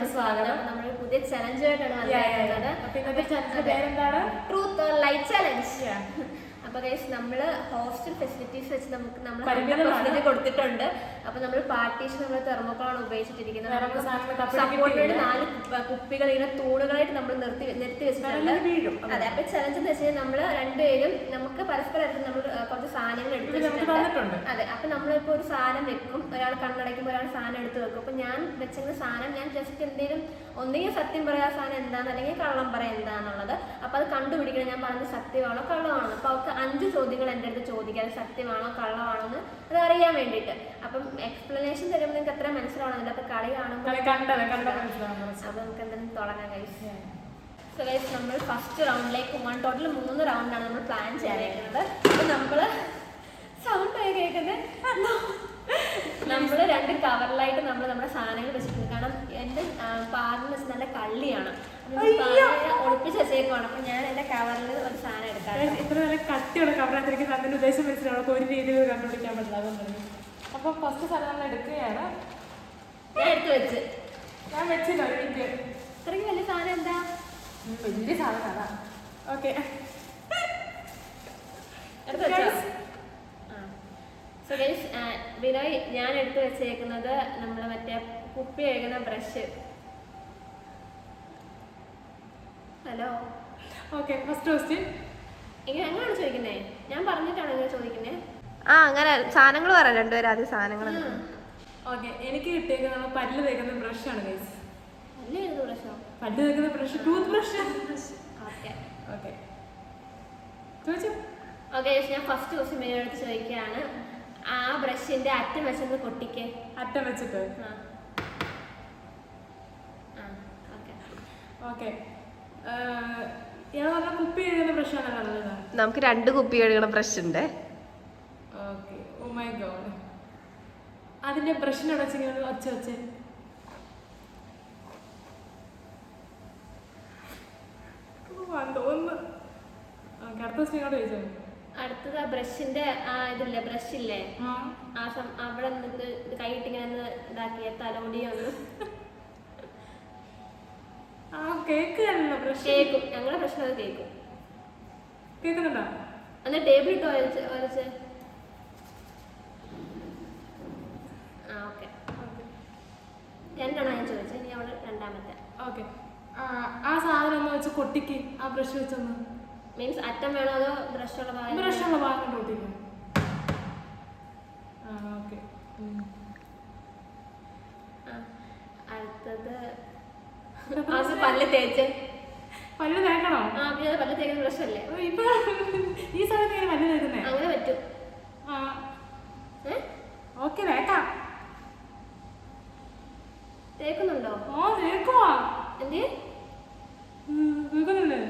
എല്ലാവർക്കും സ്വാഗതം. നമ്മൾ പുതിയ ചലഞ്ചുമായിട്ടാണ് വന്നിരിക്കുന്നത്. Truth or light challenge. അപ്പൊ ഗൈസ് നമ്മള് ഹോസ്റ്റൽ ഫെസിലിറ്റീസ് വെച്ച് നമുക്ക് നമ്മൾ ഫെസിലിറ്റി കൊടുത്തിട്ടുണ്ട്. അപ്പൊ നമ്മൾ പാർട്ടീഷൻ നമ്മൾ തെർമോക്കോളാണ് ഉപയോഗിച്ചിട്ടിരിക്കുന്നത്. സപ്പോർട്ടഡ് 4 കുപ്പികൾ ഇങ്ങനെ തൂണുകളായിട്ട് നമ്മൾ നിർത്തി വെച്ചിട്ടുണ്ട്. അതെ, അപ്പൊ ചലഞ്ച് എന്ന് വെച്ചാൽ നമ്മള് രണ്ടുപേരും നമുക്ക് പരസ്പരം നമ്മൾ കുറച്ച് സാധനങ്ങൾ എടുത്ത് വെച്ചിട്ടുണ്ട്. അതെ, അപ്പൊ നമ്മളിപ്പോ ഒരു സാധനം വെക്കും, ഒരാൾ കണ്ണടയ്ക്കുമ്പോൾ ഒരാൾ സാധനം എടുത്ത് വെക്കും. അപ്പൊ ഞാൻ വെച്ചിരുന്ന സാധനം ഞാൻ ജസ്റ്റ് എന്തെങ്കിലും ഒന്നെങ്കിൽ സത്യം പറയാ സാധനം എന്താന്ന്, അല്ലെങ്കിൽ കള്ളം പറയാം എന്താന്നുള്ളത്. അപ്പൊ അത് കണ്ടുപിടിക്കണം ഞാൻ പറഞ്ഞത് സത്യമാണോ കള്ളമാണോ. അപ്പൊ അവർക്ക് 5 ചോദ്യങ്ങൾ എൻ്റെ അടുത്ത് ചോദിക്കാം, സത്യമാണോ കള്ളമാണോ എന്ന് അത് അറിയാൻ വേണ്ടിയിട്ട്. അപ്പം എക്സ്പ്ലനേഷൻ തരുമ്പോൾ നിങ്ങൾക്ക് എത്ര മനസ്സിലാവണമെന്നില്ല. അപ്പൊ കളി കാണുമ്പോൾ അപ്പൊ നമുക്ക് എന്തെങ്കിലും തുടങ്ങാൻ കഴിയും. സോ ഗൈസ് നമ്മൾ ഫസ്റ്റ് റൗണ്ടിലേക്ക് പോകാൻ ടോട്ടൽ 3 റൗണ്ടാണ് നമ്മൾ പ്ലാൻ ചെയ്യാനായിട്ടുള്ളത്. അപ്പൊ നമ്മള് സൗണ്ട് ആയി കേൾക്കുന്നത് നമ്മൾ 2 കവറിലായിട്ട് നമ്മൾ നമ്മുടെ സാധനങ്ങൾ വെച്ചിട്ടുണ്ട്. കാരണം എൻ്റെ പാതെന്ന് വെച്ചാൽ നല്ല കള്ളിയാണ്, ഒളിപ്പിച്ച് വെച്ചേക്കുവാണ്. അപ്പൊ ഞാൻ എന്റെ കവറിൽ ഒരു സാധനം എടുക്കാം. ഇത്ര നല്ല കട്ടിയുള്ള കവറിനകത്തിരിക്കുന്ന അതിന്റെ ഉദ്ദേശം മനസ്സിലാവും, ഒരു രീതിയിൽ കണ്ടുപിടിക്കാൻ പറ്റില്ല. അതൊന്നും അപ്പൊ ഫസ്റ്റ് സാധനം നമ്മൾ എടുക്കുകയാണ്. ഞാൻ എടുത്തു വെച്ച് ഞാൻ വെച്ചില്ല ഒരു മിനിറ്റ്. ഇത്രയ്ക്ക് വലിയ സാധനം എന്താ? വലിയ സാധനമാണ്. ഓക്കെ എടുത്തു വെച്ചോ. സോ ഗൈസ് ബിനോയ് ഞാൻ എടുത്തു വെച്ചേക്കുന്നത് നമ്മള് മറ്റേ കുപ്പി കഴുകുന്ന brush. Hello. Okay, first question എങ്ങനെയാണ് ചോദിക്കുന്നേ? ഞാൻ പറഞ്ഞിട്ടാണ് ഇങ്ങനെ ചോദിക്കുന്നേ. അങ്ങനെ സാധനങ്ങൾ പറയാം, രണ്ടുപേരും ആദ്യം സാധനങ്ങൾ. ഓക്കെ, എനിക്ക് കിട്ടിയേക്കുന്നത് നമ്മൾ പല്ല് തേക്കുന്ന ബ്രഷാണ് ഗൈസ്. ബ്രഷോ? പല്ല് തേക്കുന്ന brush, toothbrush. Okay okay ചോദിച്ചു. ഓക്കെ, ഞാൻ ഫസ്റ്റ് ക്വസ്റ്റ്യൻ മെയിൻ എടുത്ത് ചോദിക്കുകയാണ്. ആ ബ്രഷിന്റെ അറ്റം വെച്ചൊന്ന് പൊട്ടിക്കേ. അറ്റം വെച്ചിട്ട്. ഓക്കെ, ഞാൻ പറഞ്ഞ കുപ്പി കഴുകുന്ന ബ്രഷാണ് നല്ലത്. നമുക്ക് 2 കുപ്പി കഴുകണ ബ്രഷ് ഉണ്ട്. Okay, oh my God. അതിന്റെ ബ്രഷിനോട് വെച്ചിങ്ങനെ ഒച്ച വെച്ചേ. തോന്നുന്നു. ഓക്കെ, അടുത്ത ദിവസം ഇങ്ങോട്ട് ചോദിച്ചോ. അടുത്തത് ആ ബ്രഷിന്റെ ഇതില്ലേ, ബ്രഷ് ഇല്ലേ, അവിടെ നിന്നിട്ട് കൈയിട്ടിങ്ങനെ ഒന്ന് ഇതാക്കിയ തലോടിയൊന്ന് കേൾക്കുകയാണല്ലോ. ബ്രഷ് കേൾക്കും, ഞങ്ങളുടെ പ്രശ്നം അത് കേൾക്കും. കേൾക്കുന്നുണ്ടോ? അന്ന് ടേബിൾ ഇട്ട് വരച്ച് ഓക്കെ. 2 ഞാൻ ചോദിച്ചത്, ഇനി അവിടെ രണ്ടാമത്തെ. ഓക്കെ, ആ സാധനം ഒന്ന് വെച്ച് കൊട്ടിക്ക്. ആ ബ്രഷ് വെച്ചൊന്ന്. മീൻസ് അറ്റം വേണോ അതോ ബ്രഷുള്ള ഭാഗം? ബ്രഷുള്ള ഭാഗം കൊട്ടിക്കും. ഓക്കെ, അടുത്തത് പല്ല് തേച്ച്. പല്ല് തേക്കണോ? പിന്നെ പല്ല് തേക്കുന്ന ബ്രഷല്ലേ ഇപ്പൊ ഈ സമയത്ത് പല്ല് തേക്കുന്നേ? അങ്ങനെ പറ്റും. ഓക്കെ, തേക്കാം. തേക്കുന്നുണ്ടോ? തേക്കുവാ. എന്ത് കേൾക്കുന്നുണ്ട്?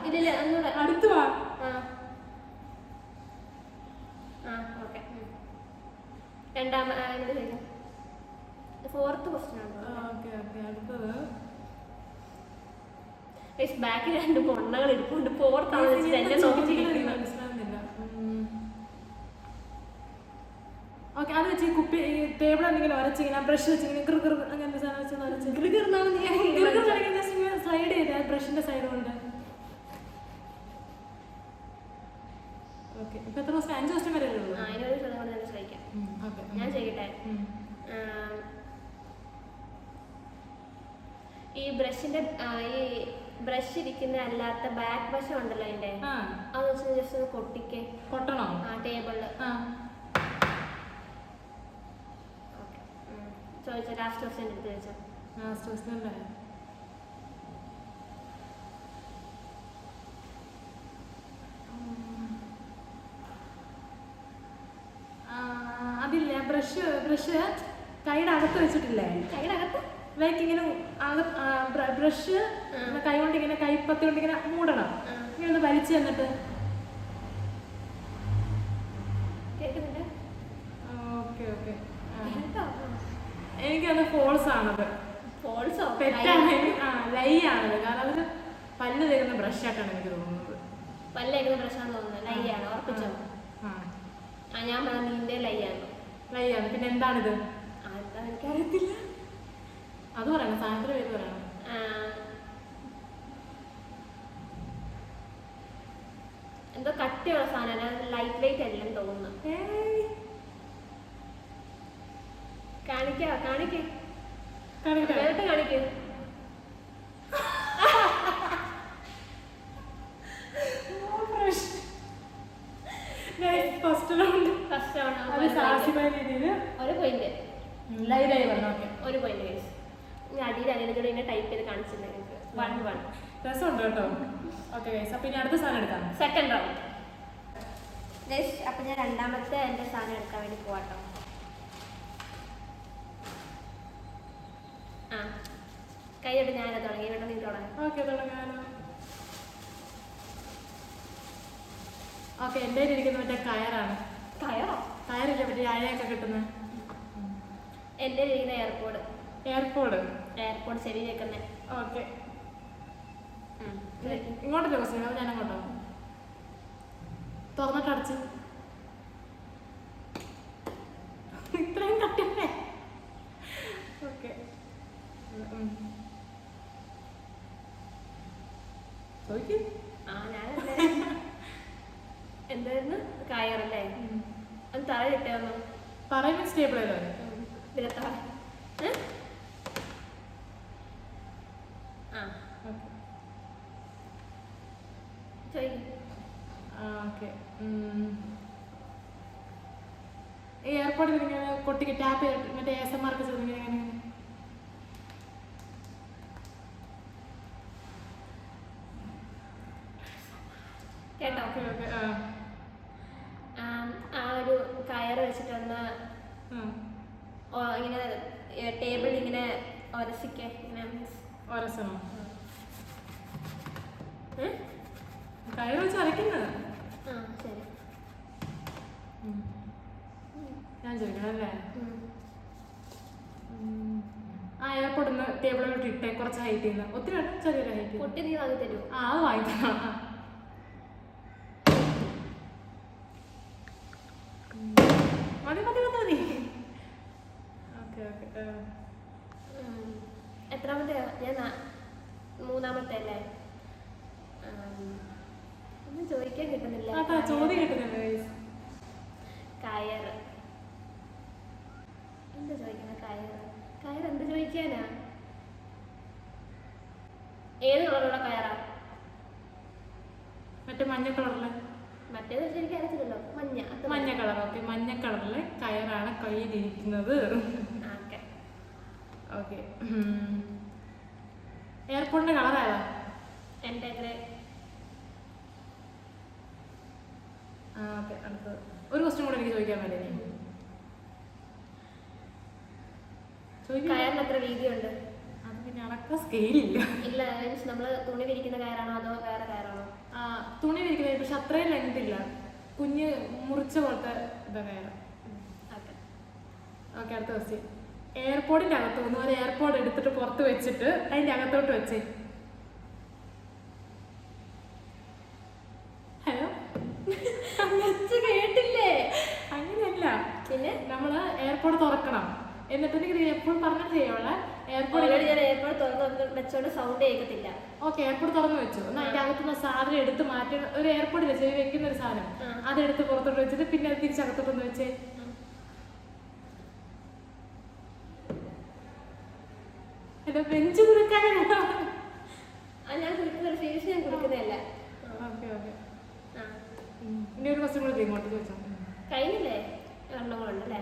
ഇല്ല, ഒന്നുകൂടെ അടുത്ത് വാ. ഓക്കെ. രണ്ടാമത് ഫോർത്ത് ക്വസ്റ്റ്യൻ ആണ്. ഓക്കെ, അടുത്തത് ബാക്കിൽ 2 പൊണ്ണകൾ ഇരിപ്പുണ്ട്. ഫോർത്താണ് എന്നെ നോക്കിയിരിക്കുന്നത്. മനസ്സിലാവുന്നില്ല. ഓക്കെ, അത് വെച്ച് കുപ്പി ടേബിൾ എന്തെങ്കിലും വരച്ചിങ്ങനെ ബ്രഷ് വെച്ചിങ്ങനെ അങ്ങനത്തെ സാധനം വെച്ച് വരച്ച് സ്ലൈഡ് ചെയ്ത ബ്രഷിന്റെ സൈഡ് കൊണ്ട്. ഓക്കെ, ഇപ്പൊ എത്ര ദിവസം? 5 ദിവസം വരെ ഉള്ളൂ. അതിനൊരു ശ്രമിക്കാം. ഞാൻ ചെയ്യട്ടെ. ഈ ബ്രഷിന്റെ ഈ ബ്രഷ് ഇരിക്കുന്ന അല്ലാത്ത ബാക്ക് വശം ഉണ്ടല്ലോ അതിന്റെ, അത് വെച്ച് ജസ്റ്റ് ഒന്ന് കൊട്ടിക്കേ. കൊട്ടണോ? ടേബിളില്. ചോദിച്ചോ, ലാസ്റ്റ് ക്വസ്റ്റ്യൻ എടുത്ത് ചോദിച്ചോ. അതില്ല, ബ്രഷ് കൈയുടെ അകത്ത് വെച്ചിട്ടില്ലേ? കൈയുടെ അകത്ത് ലൈക്ക് ഇങ്ങനെ ബ്രഷ് കൈ കൊണ്ട് ഇങ്ങനെ കൈപ്പത്തി കൊണ്ട് ഇങ്ങനെ മൂടണം. ഇങ്ങനെ ഒന്ന് വലിച്ചു തന്നിട്ട്. കേൾക്കുന്നുണ്ട്? ഓക്കെ, എനിക്കത് ഫോൾസ് ആണത്. ഫോൾസോ? തെറ്റാണ്. ലൈ ആണത്. കാരണം അതൊരു പല്ല് തരുന്ന ബ്രഷായിട്ടാണ് എനിക്ക് തോന്നുന്നത്. പല്ല് തരുന്ന ബ്രഷാന്ന് തോന്നുന്നത്. ലൈ ആണ്, ഉറപ്പിച്ചോ? ഞാൻ പറഞ്ഞ നിന്റെ ലൈ ആണ്. ലൈ ആണ്. പിന്നെ എന്താണിത്? എനിക്കറിയത്തില്ല. അത് പറയണം, സാധനത്തിന്റെ പേര് പറയണം. എന്തോ കട്ടിയുള്ള സാധനം, ലൈറ്റ് വെയിറ്റ് അല്ലെന്ന് തോന്നുന്നു. കാണിക്കേ കാണിക്കൂ. ഫസ്റ്റ് റൗണ്ട് ഒരു പോയിന്റ്. ഒരു പോയിന്റ് അടിയിൽ അതിനോട് ഇങ്ങനെ ടൈപ്പ് ചെയ്ത് കാണിച്ചിട്ടുണ്ടെങ്കിൽ 1-1. രസമുണ്ട് കേട്ടോ. ഓക്കെ ഗൈസ്, അപ്പൊ ഇനി അടുത്ത സാധനം എടുക്കാം. Second round. അപ്പൊ ഞാൻ രണ്ടാമത്തെ എന്റെ സാധനം എടുക്കാൻ വേണ്ടി പോവാട്ടോ. ആ കൈയിട്ട് ഞാനത് തുടങ്ങി. ഇവിടെ നീ തുടങ്ങി. ഓക്കെ, തുടങ്ങാനോ. ഓക്കെ, എൻ്റെ ഇരിക്കുന്ന മറ്റേ കയറാണ്. കയറോ? കയറില്ല, മറ്റേ അഴയൊക്കെ കിട്ടുന്നത്. എൻ്റെ ഇരിക്കുന്ന എയർപോർട്ട്. എയർപോർട്ട് ചെവി കേൾക്കുന്നേ. Okay, ഇങ്ങോട്ടല്ലേ question? ഞാൻ അങ്ങോട്ടോ തുറന്നിട്ട് അടച്ച്. ഇത്രയും കട്ടില്ലേ? ഓക്കെ, എന്തായിരുന്നു? കയറല്ലേ? അത് തറ കിട്ടിയാന്നോ? പറയുമ്പോൾ സ്റ്റേബിൾ ആയല്ലോ. എയർപോർട്ടിൽ ഇങ്ങനെ കൊട്ടിക്ക് ടാപ്പ് ചെയ്തിട്ട് മറ്റേ ASMR ചെയ്തിങ്ങനെ കേട്ടോ? ആ ഒരു കയറ് വെച്ചിട്ടൊന്ന് ഇങ്ങനെ ടേബിളിൽ ഇങ്ങനെ ഒരസിക്കേ. ഒരസണോ? കയറ് വെച്ച് അരയ്ക്കുന്നത്. ശരി, ഞാൻ ചോദിക്കണം അല്ലേ? ആ എയർപോർട്ടിൽ നിന്ന് ടേബിളിലോട്ട് ഇട്ടേ, കുറച്ച് ഹൈറ്റ് ചെയ്യുന്ന. ഒത്തിരി വേണം, ചെറിയൊരു ഹൈറ്റ്. പൊട്ടി നീ വാങ്ങി തരുമോ? ആ, അത് വാങ്ങിക്കണം. മതി. ഓക്കെ. എത്രാമത്തെ? ഞാൻ മൂന്നാമത്തെ അല്ലേ? ഒന്നും ചോദിക്കാൻ കിട്ടുന്നില്ല. ചോദ്യം കിട്ടുന്നില്ല. കയറ് എന്താ ചോദിക്കുന്നത്? കയറ് എന്ത് ചോദിക്കാനാ? ഏത് കളറുള്ള കയറാ? മറ്റേ മഞ്ഞ കളറില്. മറ്റേത് എനിക്ക് അറിയത്തില്ലല്ലോ. മഞ്ഞ കളർ. ഓക്കെ, മഞ്ഞ കളറില് കയറാണ് കയ്യിലിരിക്കുന്നത്. ഓക്കെ, എയർപോർട്ടിന്റെ കളർ ഏതാ? എൻ്റെ ഓക്കെ, അടുത്തത് ഒരു ക്വസ്റ്റ്യൻ കൂടെ എനിക്ക് ചോദിക്കാൻ വേണ്ടി. കയറിന് എത്ര വീതിയുണ്ട്? അത് പിന്നെ അടക്ക സ്കെയിലില്ല. ഇല്ല, മീൻസ് നമ്മള് തുണി വിരിക്കുന്ന കയറാണോ അതോ വേറെ കയറാണോ? തുണി വിരിക്കുന്നത്, പക്ഷെ അത്രയും ലെങ്ത് ഇല്ല. കുഞ്ഞ് മുറിച്ച പോലത്തെ ഇതാ കയറ്. ഓക്കെ, അടുത്ത ക്വസ്റ്റ്യൻ. എയർപോർട്ടിന്റെ അകത്ത് നിന്ന് ഒരു എയർപോർട്ട് എടുത്തിട്ട് പുറത്ത് വെച്ചിട്ട് അതിന്റെ അകത്തോട്ട് വെച്ചേ. ഹലോ, കേട്ടില്ലേ? അങ്ങനെയല്ല. പിന്നെ നമ്മള് എയർപോർട്ട് തുറക്കണം, എന്നിട്ട് എപ്പോഴും പറഞ്ഞിട്ട് ചെയ്യാനുള്ള എയർപോർട്ട് തുറന്ന് വെച്ചോണ്ട് സൗണ്ട് കേൾക്കത്തില്ല. ഓക്കെ, എയർപോർട്ട് തുറന്നു വെച്ചു. എന്നാൽ അതിന്റെ അകത്തുനിന്ന് സാധനം എടുത്ത് മാറ്റി ഒരു എയർപോർട്ടിൽ ചെവി വെക്കുന്ന ഒരു സാധനം അതെടുത്ത് പുറത്തോട്ട് വെച്ചിട്ട് പിന്നെ അത് തിരിച്ചകത്തോട്ടൊന്ന് വെച്ചേ. ബെഞ്ച് കുടുക്കാനല്ല ഞാൻ കുടിക്കുന്ന ഫീസ്. ഞാൻ കുടിക്കുന്നതല്ല. ഇനി ഒരു ക്വസ്റ്റ്യൻ കൂടെ ഇങ്ങോട്ട് ചോദിച്ചോ. കഴിഞ്ഞില്ലേ? എണ്ണങ്ങളുണ്ടല്ലേ?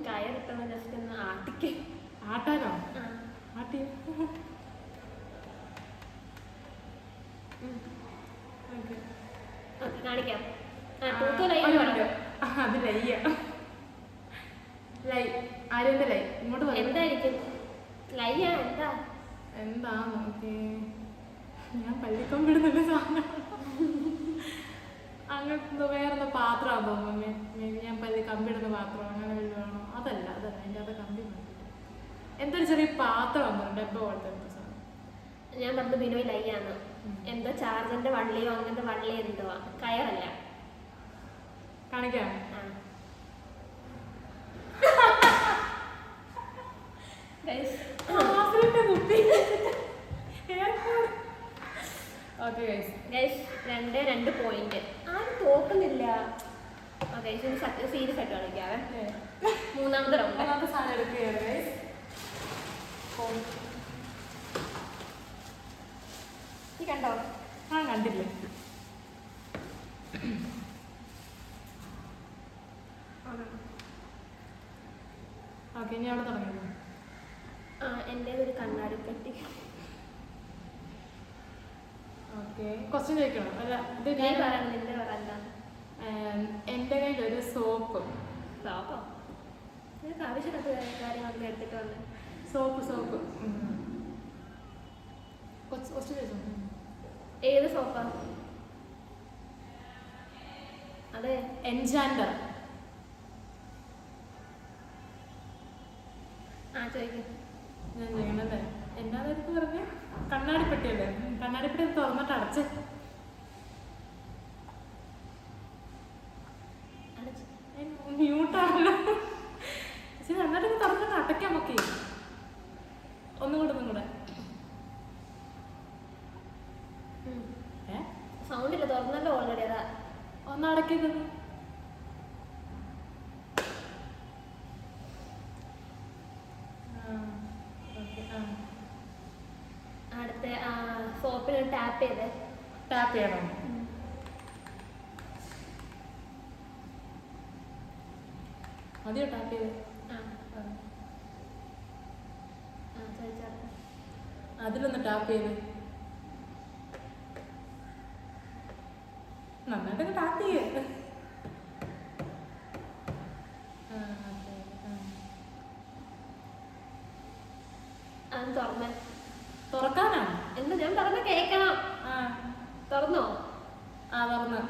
കയറിട്ടണ ജസ്റ്റ് ഒന്ന് ആട്ടിക്ക്. ആട്ടാനോ? ആട്ടി. കാണിക്കാം. അത് ലയ്യ. ലൈ ആര്യന്റെ ലൈ. ഇങ്ങോട്ട് എന്തായിരിക്കും ലയ്യ? എന്താ നോക്കേ, ഞാൻ പള്ളിക്കൊമ്പിടുന്നില്ല സാധനം. അങ്ങനത്തെ വേറെന്താ പാത്രമാണെന്ന് തോന്നുന്നു. ഞാൻ പള്ളി കമ്പിടുന്ന പാത്രം അങ്ങനെ വലുതാണോ? അതല്ല അതിൻ്റെ അത് കമ്പി നോക്കിയിട്ട് എന്തൊരു ചെറിയ പാത്രം വന്നു, ഡബ്ബ പോലത്തെ സാധനം. ഞാൻ പറഞ്ഞു ബിനോയ് ലയ്യാന്ന്. എന്തോ ചാർജറിന്റെ വള്ളിയോ അങ്ങനത്തെ വള്ളി എന്തോ കയറല്ല. കാണിക്കാം. Guys 2 point. ആരും തോക്കുന്നില്ല. ഗൈസ് സീരിയസ് ആയിട്ട് കളിക്കാവേ. മൂന്നാമത്തെ റൗണ്ട്. മൂന്നാമത്തെ സാധനം എടുക്കുകയാണ് ഗൈസ്. നീ കണ്ടോ? ആ കണ്ടില്ലേ. ഓക്കെ ഇനി അവിടെ തുടങ്ങിയോ? എൻ്റേതൊരു കണ്ണാടിപ്പെട്ടി. ഓക്കെ ക്വസ്റ്റ്യൻ ചോദിക്കണം. അല്ല ഇത് നീ പറയണം, നിന്റെ പറയണ്ട. എൻ്റെ കയ്യിലൊരു സോപ്പ്. സോപ്പോ? നിനക്ക് ആവശ്യമില്ലാത്ത കാര്യങ്ങളൊക്കെ എടുത്തിട്ട് വന്ന്. സോപ്പ് ക്വസ്റ്റ്യൻ ചോദിച്ചോ. ഏത് സോപ്പാ? അതെ എൻജാൻഡർ. ചോദിക്കും. ഞാൻ ചെയ്യണല്ലേ. എന്നാണെടുത്ത് പറഞ്ഞ കണ്ണാടിപ്പെട്ടിയല്ലേ. കണ്ണാടിപ്പെട്ടി തുറന്നിട്ട് അടച്ച്. മ്യൂട്ടാണല്ലോ. പക്ഷെ നന്നായിട്ട് തുറന്നിട്ട് അടയ്ക്കാം നമുക്ക്. ഒന്നും കൂടെ സൗണ്ട് ഇല്ല, തുറന്നല്ലോ ഓൾറെഡി. അതാ ഒന്ന് അടക്കിയത്. അടുത്ത സോപ്പിൽ ടാപ്പ് ചെയ്യണം. മതിയോ ടാപ്പ് ചെയ്ത്? അതിലൊന്ന് ടാപ്പ് ചെയ്ത് നന്നായിട്ടൊക്കെ ടാപ്പ് ചെയ്ത്. തുറക്കാനാണ് എന്താ ഞാൻ പറഞ്ഞ കേക്കണം. തുറന്നോ? തുറന്ന്.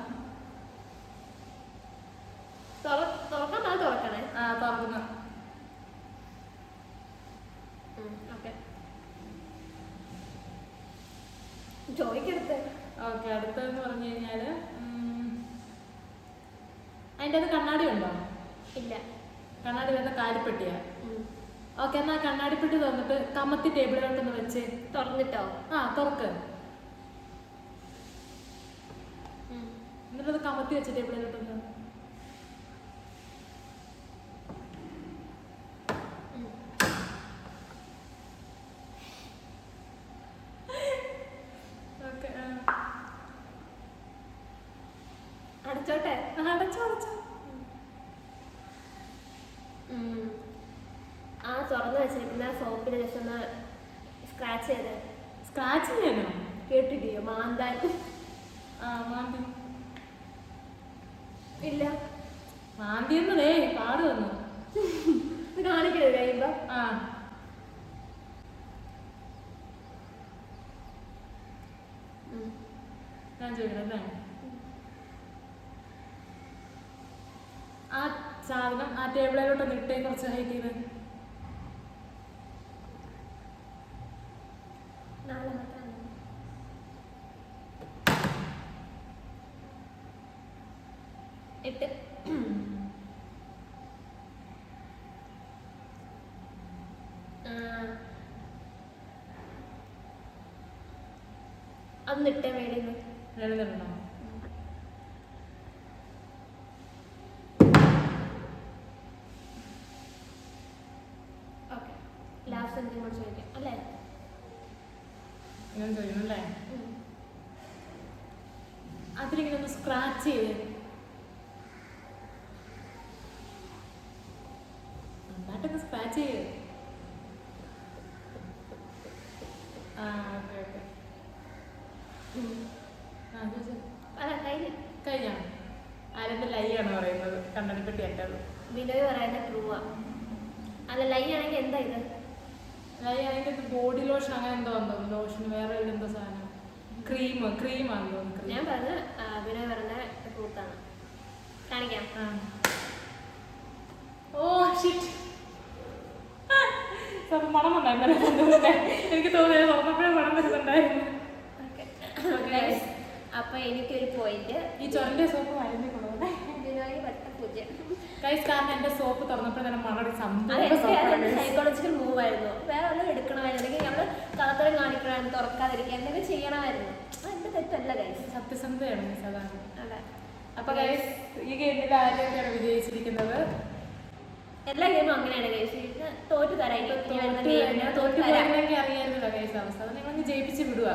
തുറക്കാൻ തുറക്കണേ. തുറന്ന്. ചോദിക്കരുത്. ഓക്കെ അടുത്തതെന്ന് പറഞ്ഞു കഴിഞ്ഞാല് അതിൻ്റെ അത് കണ്ണാടി ഉണ്ടോ? ഇല്ല. കണ്ണാടി വരുന്ന കാലിപ്പെട്ടിയാ. ഓക്കെ എന്നാ കണ്ണാടിപ്പെട്ടി തുറന്നിട്ട് കമത്തി ടേബിളിലോട്ടൊന്ന് വെച്ച്. തുറന്നിട്ടോ? തുറക്ക്. എന്നിട്ടത് കമത്തി വെച്ച് ടേബിളിലോട്ടൊന്ന്. അടച്ചോട്ടെ? അടച്ചോ. തുറന്നു വെച്ചിരിക്കുന്ന സോപ്പിൽ ജസ്റ്റ് ഒന്ന് സ്ക്രാച്ച് ചെയ്ത്. സ്ക്രാച്ച് ചെയ്യാനോ? കേട്ടിട്ടിയോ? മാന്താൻ. മാന്തി. ഇല്ല. മാന്തിയെന്നേ പാട് വന്നു. ഇത് കാണിക്കരുത് കഴിയുമ്പോ. ഞാൻ ചോദിക്കണല്ലേ. ആ സാധനം ആ ടേബിളിലോട്ടൊന്ന് ഇട്ടേ. കുറച്ച് ഹൈറ്റ് ചെയ്ത്. ഇട്ട് അതൊന്ന് ഇട്ടേ മേടിന്ന്. എഴുതണോ? ഓക്കെ ലാസ്റ്റ് എന്തെങ്കിലും കൂടെ ചോദിക്കാം അല്ലേ? ഞാൻ ചോദിക്കണല്ലേ. അതിലിങ്ങനെ ഒന്ന് സ്ക്രാച്ച് ചെയ്ത്. നന്നായിട്ടൊന്ന് സ്ക്രാച്ച് ചെയ്ത്. കഴിഞ്ഞോ? ആരെന്റെ ലൈ ആണ് പറയുന്നത്. കണ്ണടിപ്പെട്ടി അറ്റത് ബിനോയ് പറയുന്ന ട്രൂവാ. അല്ല ലൈ ആണെങ്കിൽ എന്താ ഇത്? ലൈ ആണെങ്കിൽ ബോഡി ലോഷൻ അങ്ങനെ എന്തോ തോന്നുന്നു. ലോഷൻ വേറെ എന്തോ സാധനം. ക്രീമാണെന്ന് തോന്നുന്നു. ഞാൻ പറഞ്ഞ ബിനോയ് പറയുന്ന ഫ്രൂട്ടാണ്. കാണിക്കാം. ഷിറ്റ്. മണം വന്നായിരുന്നു. എനിക്ക് തോന്നിയത് തുറന്നപ്പോഴേ മണം വരുന്നുണ്ടായിരുന്നു. അപ്പൊ എനിക്കൊരു പോയിന്റ്. ഈ ചൊരന്റെ സോപ്പ് മരുന്ന് കൊണ്ടുവന്നേ. കാരണം എന്റെ സോപ്പ് തുറന്നപ്പോൾ തന്നെ മണടി സൈക്കോളജിക്കൽ മൂവ് ആയിരുന്നു. വേറെ വല്ലതും എടുക്കണമായിരുന്നു. അല്ലെങ്കിൽ നമ്മള് കളത്തരം കാണിക്കണമായിരുന്നു, തുറക്കാതിരിക്കുക എന്തൊക്കെ ചെയ്യണമായിരുന്നു. എന്റെ തെറ്റല്ല ഗൈസ്. സത്യസന്ധതയാണ് മിസ്, അതാണ്. അതെ. അപ്പൊ ഗൈസ് ഈ ഗെയിമിൽ ആരെയൊക്കെയാണ് വിജയിച്ചിരിക്കുന്നത്? എല്ലാ ഗെയിമും അങ്ങനെയാണ് ഗൈസ്. തോറ്റു തരാം. തോറ്റു പോയിരുന്നെങ്കിൽ അറിയാമായിരുന്നല്ലോ ഗൈസ് അവസ്ഥ. അത് നിങ്ങളൊന്ന് ജയിപ്പിച്ച് വിടുക.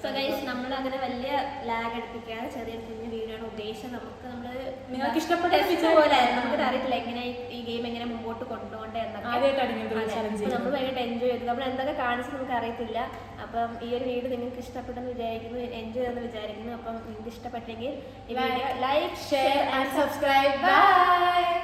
സോ ഗൈസ് നമ്മൾ അങ്ങനെ വലിയ ലാഗ് എടുപ്പിക്കാതെ ചെറിയ കുഞ്ഞു വീഡിയോ ആണ് ഉദ്ദേശിച്ചത്. നിങ്ങൾക്ക് ഇഷ്ടപ്പെട്ട പോലെ നമുക്ക് അറിയത്തില്ല എങ്ങനെ ഈ ഗെയിം എങ്ങനെ മുമ്പോട്ട് കൊണ്ടുപോകണ്ടേ എന്നൊക്കെ. നമ്മൾ ഭയങ്കര എൻജോയ് ചെയ്തു. നമ്മൾ എന്തൊക്കെ കാണിച്ചു നമുക്ക് അറിയത്തില്ല. അപ്പം ഈ ഒരു വീഡിയോ നിങ്ങൾക്ക് ഇഷ്ടപ്പെട്ടെന്ന് വിചാരിക്കുന്നു, എൻജോയ് ചെയ്തെന്ന് വിചാരിക്കുന്നു. അപ്പം നിങ്ങൾക്ക് ഇഷ്ടപ്പെട്ടെങ്കിൽ ഈ video like, share and subscribe. By.